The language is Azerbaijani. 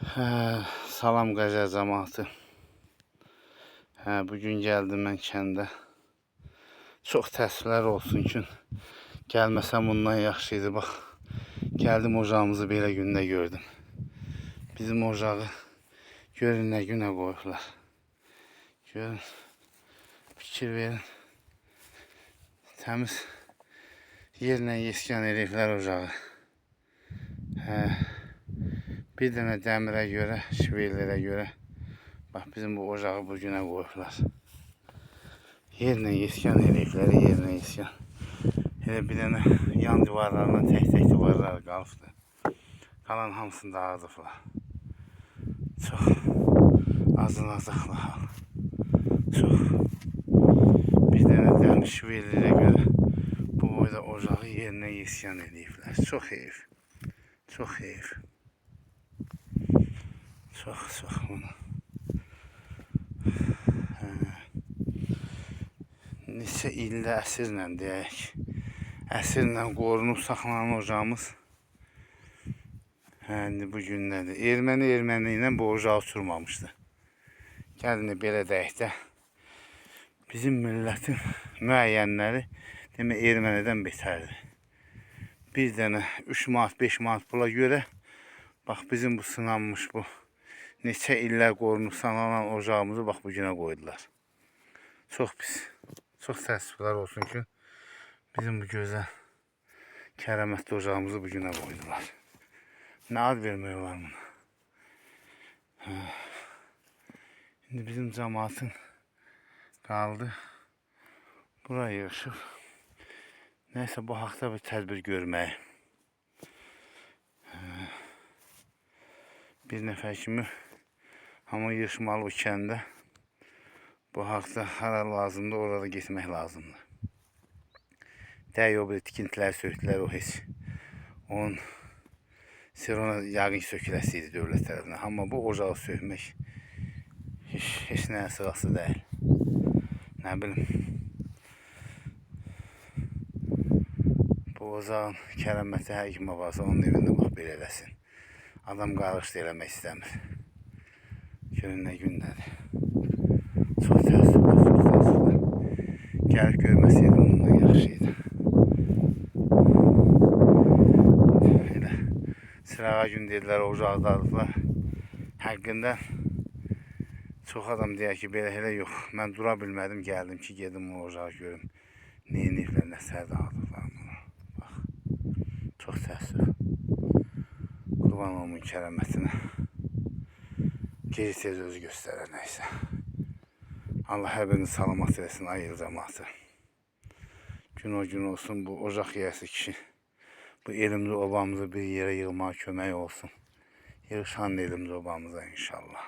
Salam Qəzər cəmaatı. Bugün gəldim mən kəndə. Çox təəssüflər olsun ki, gəlməsəm bundan yaxşı idi. Bax, gəldim ocağımızı belə gündə gördüm. Bizim ocağı görün nə günə qoyublar. Görün, fikir verin. Təmiz yerlə yeskan eləyiblər ocağı. Bir dənə dəmirə görə, şivelərə görə, bax bizim bu ocağı bu günə qoyublar. Yerlə yeskan eləyiblər, yerlə yeskan. Elə bir dənə yan divarlarına tək-tək divarlar qalıbdır. Qalan hamısını dağıdıblar. Çox acınacaqlar. Çox. Bir dənə dəmir şivelərə görə bu boyda ocağı yerlə yeskan eləyiblər. Çox heyif. Çox heyif. Çox bunu. Neçə ildə əsrlə deyək, əsrlə qorunub saxlanan ocağımız indi bu gündədir. Erməni ilə bu ocağı uçurmamışdı. Gəlin belə deyək də, bizim millətin müəyyənləri demək ermənidən betərdir. Bir dənə 3 manat, 5 manat pula görə, bax bizim bu sınanmış bu neçə illər qorunub saxlanan ocağımızı bax bu günə qoydular. Çox pis. Çox təəssüflər olsun ki, bizim bu gözəl kərəmətli ocağımızı bu günə qoydular. Nə ad vermək olar buna? İndi bizim cəmaatın qaldı. Buraya yığışıb. Nəysə bu haqda bir tədbir görmək. Bir nəfər kimi hamı yığışmalı bu kəndə. Bu haqda hara lazımdır, orada getmək lazımdır. Dəy o bir tikintilər söktülər, o heç. Onun Sirona yağın söküləsi idi dövlət tərəfindən. Amma bu ocağı sökmək heç nəyə sırası deyil. Nə bilim. Bu ocağın kərəməti hər kimə varsa onun evində bax belə eləsin. Adam qarışdı eləmək istəmir. Görün nə gündədir. Çox təəssüflər, çox təəssüflər. Gəlib görməsəydim ondan yaxşı idi. Elə sırağa gün dedilər, ocağı dağıdıblar. Həqiqində çox adam deyər ki, belə yox. Mən dura bilmədim, gəldim ki, gedim o ocağı görüm. Neyiniblər, nə sər dağıdıblar. Bax, çox təəssüf. Qurban olmun kərəmətinə. Geri tez özü göstərər nəysə. Allah hər birini salamat eləsin, ayıl cəmaatı. Gün o gün olsun bu ocaq yiyəsi kişi. Bu elimizi, obamızı bir yerə yığmağa kömək olsun. Yığışan elimizi, obamıza inşallah.